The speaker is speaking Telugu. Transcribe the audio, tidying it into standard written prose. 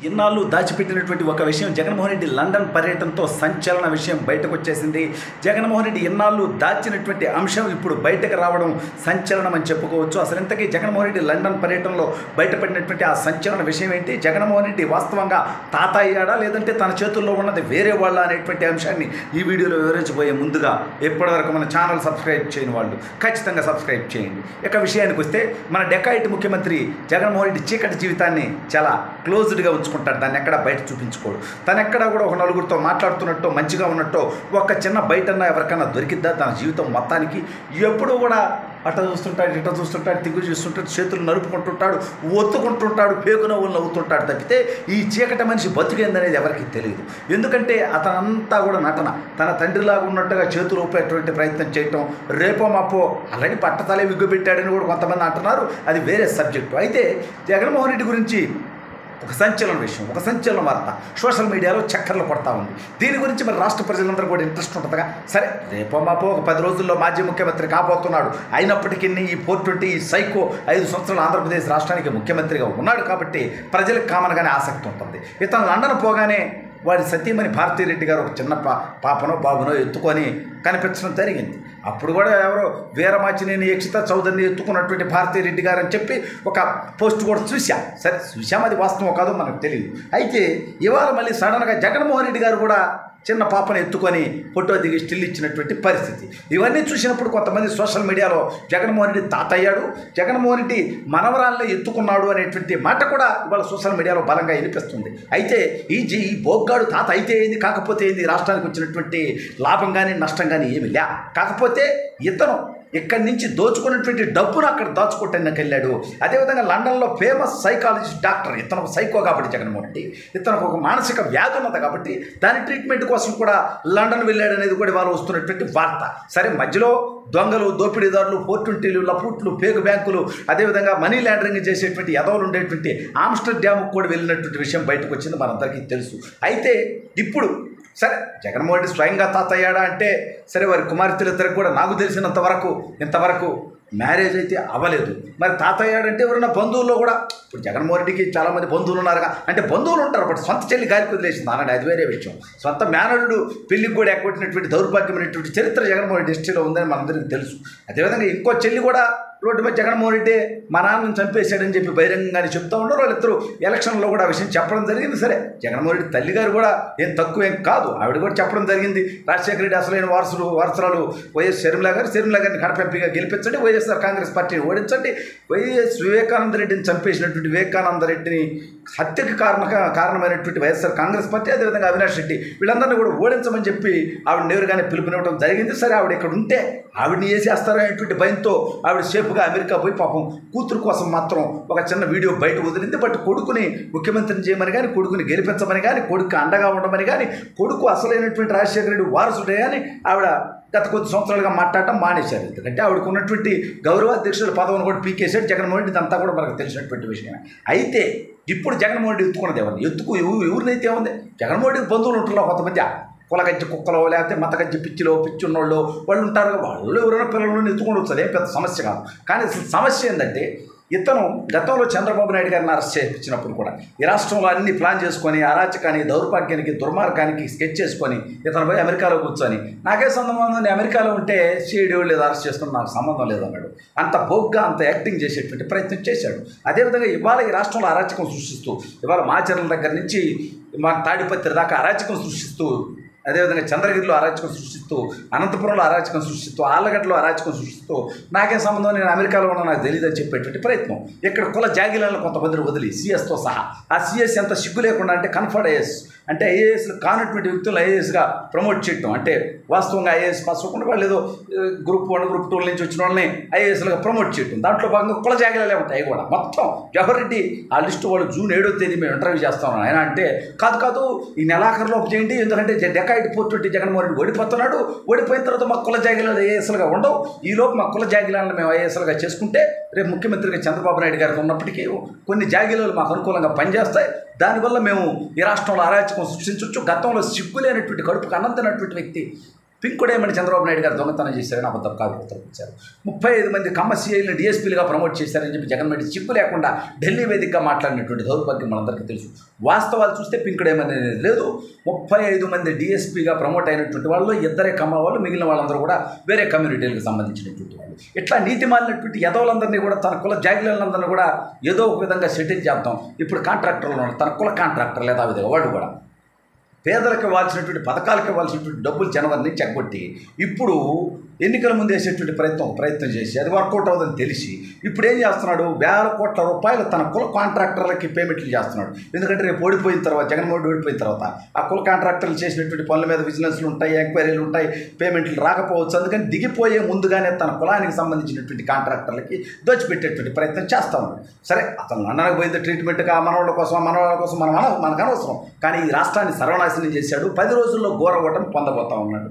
ఇన్నాళ్ళు దాచిపెట్టినటువంటి ఒక విషయం జగన్మోహన్ రెడ్డి లండన్ పర్యటనతో సంచలన విషయం బయటకు వచ్చేసింది. జగన్మోహన్ రెడ్డి ఇన్నాళ్ళు దాచినటువంటి అంశం ఇప్పుడు బయటకు రావడం సంచలనం అని చెప్పుకోవచ్చు. అసలు ఇంతకీ జగన్మోహన్ రెడ్డి లండన్ పర్యటనలో బయటపడినటువంటి ఆ సంచలన విషయం ఏంటి? జగన్మోహన్ రెడ్డి వాస్తవంగా తాత అయ్యాడా లేదంటే తన చేతుల్లో ఉన్నది వేరే వాళ్ళ అనేటువంటి అంశాన్ని ఈ వీడియోలో వివరించబోయే ముందుగా ఇప్పటివరకు మన ఛానల్ సబ్స్క్రైబ్ చేయని వాళ్ళు ఖచ్చితంగా సబ్స్క్రైబ్ చేయండి. ఇక విషయానికి వస్తే మన డెకాయిట్ ముఖ్యమంత్రి జగన్మోహన్ రెడ్డి చీకటి జీవితాన్ని చాలా క్లోజ్డ్గా ఉంచుకుంటాడు. దాన్ని ఎక్కడ బయట చూపించుకోడు. తను ఎక్కడ కూడా ఒక నలుగురితో మాట్లాడుతున్నట్టు మంచిగా ఉన్నట్టు ఒక చిన్న బయటన్నా ఎవరికైనా దొరికిద్దా? తన జీవితం మొత్తానికి ఎప్పుడూ కూడా అట్ట చూస్తుంటాడు, ఇట్ట చూస్తుంటాడు, తిగ్గు చూస్తుంటాడు, చేతులు నలుపుకుంటుంటాడు, ఒత్తుకుంటుంటాడు, పేగు నవ్వులు నవ్వుతుంటాడు తప్పితే ఈ చీకటి మనిషి బతికేందనేది ఎవరికి తెలియదు. ఎందుకంటే అతనంతా కూడా నటన. తన తండ్రిలాగా ఉన్నట్టుగా చేతులు ఊపేటువంటి ప్రయత్నం చేయటం, రేపో మాపో ఆల్రెడీ పట్టతలే విగ్గు పెట్టాడని కూడా కొంతమంది అంటున్నారు. అది వేరే సబ్జెక్టు. అయితే జగన్మోహన్ రెడ్డి గురించి ఒక సంచలన విషయం, ఒక సంచలన వార్త సోషల్ మీడియాలో చక్కర్లు కొడతా ఉంది. దీని గురించి మరి రాష్ట్ర ప్రజలందరూ కూడా ఇంట్రెస్ట్ ఉంటుందిగా. సరే రేపో మాపో ఒక 10 రోజుల్లో మాజీ ముఖ్యమంత్రి కాబోతున్నాడు. అయినప్పటికీ ఈ 420 ఈ సైకో 5 సంవత్సరాలు ఆంధ్రప్రదేశ్ రాష్ట్రానికి ముఖ్యమంత్రిగా ఉన్నాడు కాబట్టి ప్రజలకు కామన్గానే ఆసక్తి ఉంటుంది. ఇతను లండన్ పోగానే వారి సతీమణి భారతీరెడ్డి గారు ఒక చిన్న పాపనో బాబునో ఎత్తుకొని కనిపించడం జరిగింది. అప్పుడు కూడా ఎవరో వీరమాచినేని యక్షిత చౌదరిని ఎత్తుకున్నటువంటి భారతీరెడ్డి గారు అని చెప్పి ఒక పోస్ట్ కూడా చూశాం. సరే చూసాం, అది వాస్తవం కాదో మనకు తెలియదు. అయితే ఇవాళ మళ్ళీ సడన్గా జగన్మోహన్ రెడ్డి గారు కూడా చిన్న పాపను ఎత్తుకొని ఫోటో దిగి స్టిల్ ఇచ్చినటువంటి పరిస్థితి. ఇవన్నీ చూసినప్పుడు కొంతమంది సోషల్ మీడియాలో జగన్మోహన్ రెడ్డి తాత అయ్యాడు, జగన్మోహన్ రెడ్డి మనవరాల్లో ఎత్తుకున్నాడు అనేటువంటి మాట కూడా ఇవాళ సోషల్ మీడియాలో బలంగా వినిపిస్తుంది. అయితే ఈ బోగ్గాడు తాత అయితే ఏంది, కాకపోతే ఏంది, రాష్ట్రానికి వచ్చినటువంటి లాభం కానీ నష్టం కానీ ఏమి లే. కాకపోతే ఇతను ఇక్కడి నుంచి దోచుకున్నటువంటి డబ్బును అక్కడ దాచుకోవటానికి వెళ్ళాడు. అదేవిధంగా లండన్లో ఫేమస్ సైకాలజిస్ట్ డాక్టర్, ఇతను ఒక సైకో కాబట్టి జగన్మోహన్ రెడ్డి, ఇతనికి ఒక మానసిక వ్యాధి ఉన్నది కాబట్టి దాని ట్రీట్మెంట్ కోసం కూడా లండన్ వెళ్ళాడు అనేది కూడా ఇవాళ వస్తున్నటువంటి వార్త. సరే మధ్యలో దొంగలు, దోపిడీదారులు, 420లు, లపూట్లు, పేగు బ్యాంకులు, అదేవిధంగా మనీ లాండరింగ్ చేసేటువంటి ఎదవలు ఉండేటువంటి ఆమ్స్టర్డామ్కు కూడా వెళ్ళినటువంటి విషయం బయటకు వచ్చింది, మనందరికీ తెలుసు. అయితే ఇప్పుడు సరే జగన్మోహన్ రెడ్డి స్వయంగా తాత అయ్యాడా అంటే సరే, వారి కుమార్తెలిద్దరికి కూడా నాకు తెలిసినంత వరకు ఇంతవరకు మ్యారేజ్ అయితే అవ్వలేదు. మరి తాత అయ్యాడంటే ఎవరైనా బంధువుల్లో కూడా, ఇప్పుడు జగన్మోహన్ రెడ్డికి చాలామంది బంధువులు ఉన్నారుగా, అంటే బంధువులు ఉంటారు బట్ సొంత చెల్లి గారికి వదిలేసింది అనండి, అది వేరే విషయం. సొంత మేనరుడు పెళ్లికి కూడా ఎక్కొట్టినటువంటి దౌర్భాగ్యమైనటువంటి చరిత్ర జగన్మోహన్ రెడ్డి హిస్టరీలో ఉందని మనందరికీ తెలుసు. అదేవిధంగా ఇంకో చెల్లి కూడా రోడ్డు మీద జగన్మోహన్ రెడ్డి మా నాన్నని చంపేశాడని చెప్పి బహిరంగంగానే చెప్తా ఉన్నారు. వాళ్ళిద్దరూ ఎలక్షన్లో కూడా ఆ విషయం చెప్పడం జరిగింది. సరే జగన్మోహన్ రెడ్డి తల్లి గారు కూడా ఏం తక్కువ ఏం కాదు, ఆవిడ కూడా చెప్పడం జరిగింది. రాజశేఖర రెడ్డి అసలైన వారసురాలు వైఎస్ షర్మిల గారిని కడప ఎంపీగా గెలిపించండి, వైఎస్ఆర్ కాంగ్రెస్ పార్టీని ఓడించండి, వైఎస్ వివేకానంద రెడ్డిని చంపేసినటువంటి వివేకానంద రెడ్డిని హత్యకి కారణమైనటువంటి వైఎస్ఆర్ కాంగ్రెస్ పార్టీ, అదేవిధంగా అవినాష్ రెడ్డి, వీళ్ళందరినీ కూడా ఓడించమని చెప్పి ఆవిడ నేరుగానే పిలుపునివ్వడం జరిగింది. సరే ఆవిడ ఇక్కడ ఉంటే ఆవిడని వేసేస్తారనేటువంటి భయంతో ఆవిడ సేఫ్గా అమెరికా పోయి పాపం కూతురు కోసం మాత్రం ఒక చిన్న వీడియో బయట వదిలింది. బట్ కొడుకుని ముఖ్యమంత్రిని చేయమని కానీ, కొడుకుని గెలిపించమని కానీ, కొడుకు అండగా ఉండమని కానీ, కొడుకు అసలైనటువంటి రాజశేఖర రెడ్డి వారసుడే అని ఆవిడ గత కొద్ది సంవత్సరాలుగా మాట్లాడటం మానేశారు. ఎందుకంటే ఆవిడకు ఉన్నటువంటి గౌరవాధ్యక్షుల పదవిని కూడా పీకేశాడు జగన్మోహన్ రెడ్డి. ఇదంతా కూడా మనకు తెలిసినటువంటి విషయం. అయితే ఇప్పుడు జగన్మోహన్ రెడ్డి ఎత్తుకున్నది ఎవరిని? ఎవరినైతే ఉంది, జగన్మోహన్ రెడ్డి బంధువులు ఉంటున్నారు కొంతమంది, కులగజ్జి కుక్కలో లేకపోతే మతగజ్జి పిచ్చిన్నోళ్ళు వాళ్ళు ఉంటారు. వాళ్ళు ఎవరైనా పిల్లలను ఎత్తుకొని వస్తుంది, ఏం పెద్ద సమస్య కాదు. కానీ సమస్య ఏంటంటే ఇతను గతంలో చంద్రబాబు నాయుడు గారిని అరెస్ట్ చేయించినప్పుడు కూడా ఈ రాష్ట్రంలో అన్ని ప్లాన్ చేసుకొని అరాచకానికి, దౌర్భాగ్యానికి, దుర్మార్గానికి స్కెచ్ చేసుకొని ఇతను పోయి అమెరికాలో కూర్చొని నాకే సంబంధం ఉంది, అమెరికాలో ఉంటే సిఐడి లేదు అరెస్ట్ చేసుకుని నాకు సంబంధం లేదన్నాడు. అంత బోగ్గా అంత యాక్టింగ్ చేసేటువంటి ప్రయత్నం చేశాడు. అదేవిధంగా ఇవాళ ఈ రాష్ట్రంలో అరాచకం సృష్టిస్తూ, ఇవాళ మాచర్ల దగ్గర నుంచి మా తాడిపత్రి దాకా అరాచకం సృష్టిస్తూ, అదేవిధంగా చంద్రగిరిలో అరాచకం సృష్టిస్తూ, అనంతపురంలో అరాచకం సృష్టిస్తూ, ఆళ్ళగడ్డలో అరాచకం సృష్టిస్తూ నాకేం సంబంధం, నేను అమెరికాలో ఉన్నా నాకు తెలియదని చెప్పేటువంటి ప్రయత్నం. ఇక్కడ కుల జాగిలను కొంతమందిని వదిలి సిఎస్తో సహా, ఆ సిఎస్ ఎంత సిగ్గు లేకుండా అంటే కన్ఫర్డ్ ఐఏఎస్ అంటే ఐఏఎస్లు కానటువంటి వ్యక్తులు ఐఏఎస్గా ప్రమోట్ చేయటం, అంటే వాస్తవంగా ఐఏఎస్ పాస్ అవ్వకుండా వాళ్ళు ఏదో గ్రూప్ 1 గ్రూప్ 2 నుంచి వచ్చిన వాళ్ళని ఐఏఎస్లుగా ప్రమోట్ చేయటం. దాంట్లో భాగంగా కుల జాగిలాలే ఉంటాయి కూడా మొత్తం. జవహర్ రెడ్డి ఆ లిస్టు వాళ్ళు జూన్ 7వ తేదీ మేము ఇంటర్వ్యూ చేస్తాం ఆయన అంటే కాదు ఈ నెలాఖరులోపు చేయండి, ఎందుకంటే డెకాయిట్ 420 జగన్మోహన్ రెడ్డి ఓడిపోతున్నాడు, ఓడిపోయిన తర్వాత మా కుల జాగిలాలు ఐఏఎస్లుగా ఉండవు, ఈలోపు మా కుల జాగిలాలను మేము ఐఏఎస్లుగా చేసుకుంటే రేపు ముఖ్యమంత్రిగా చంద్రబాబు నాయుడు గారికి ఉన్నప్పటికీ కొన్ని జాగిలాలు మాకు అనుకూలంగా పనిచేస్తాయి, దానివల్ల మేము ఈ రాష్ట్రంలో అరాచకం సృష్టించవచ్చు. గతంలో సిగ్గులేనటువంటి, కడుపుకు అన్నం తినటువంటి వ్యక్తి పింకుడేమని చంద్రబాబు నాయుడు గారు దొంగతనం చేశారని అబద్ధపు కాగితాలు ఇచ్చారు. 35 మంది కమర్షియల్ని డిఎస్పీలుగా ప్రమోట్ చేశారని చెప్పి జగన్మోహన్ రెడ్డి చిక్కు లేకుండా ఢిల్లీ వేదికగా మాట్లాడినటువంటి దౌర్భాగ్యం మనందరికీ తెలుసు. వాస్తవాలు చూస్తే పింకుడేమనేది లేదు. 35 మంది డిఎస్పీగా ప్రమోట్ అయినటువంటి వాళ్ళు 2 కమ్మ వాళ్ళు, మిగిలిన వాళ్ళందరూ కూడా వేరే కమ్యూనిటీలకు సంబంధించినటువంటి వాళ్ళు. ఇట్లా నీతి మాలినటువంటి యదవులందరినీ కూడా తన కుల జాగిలందరినీ కూడా ఏదో ఒక విధంగా సెటిల్ చేద్దాం. ఇప్పుడు కాంట్రాక్టర్లు తన కుల కాంట్రాక్టర్ లేదా విధంగా వాడు కూడా పేదలకు ఇవ్వాల్సినటువంటి పథకాలకు ఇవ్వాల్సినటువంటి డబ్బులు జనవరిని చెగ్గొట్టి ఇప్పుడు ఎన్నికల ముందు వేసేటువంటి ప్రయత్నం చేసి అది వర్కౌట్ అవ్వదని తెలిసి ఇప్పుడు ఏం చేస్తున్నాడు, వేల కోట్ల రూపాయలు తన కుల కాంట్రాక్టర్లకి పేమెంట్లు చేస్తున్నాడు. ఎందుకంటే రేపు ఓడిపోయిన తర్వాత, జగన్మోహన్ రెడ్డి ఓడిపోయిన తర్వాత ఆ కుల కాంట్రాక్టర్లు చేసినటువంటి పనుల మీద విజిలెన్స్లు ఉంటాయి, ఎంక్వైరీలు ఉంటాయి, పేమెంట్లు రాకపోవచ్చు. అందుకని దిగిపోయే ముందుగానే తన కులానికి సంబంధించినటువంటి కాంట్రాక్టర్లకి దోచిపెట్టేటువంటి ప్రయత్నం చేస్తూ ఉన్నాడు. సరే, అతను లండన్కి పోయింది ట్రీట్మెంట్గా మనవాళ్ళ కోసం మనకు అనవసరం. కానీ ఈ రాష్ట్రాన్ని సర్వనాశనం చేశాడు. 10 రోజుల్లో ఘోర ఓటమి పొందబోతా ఉన్నాడు.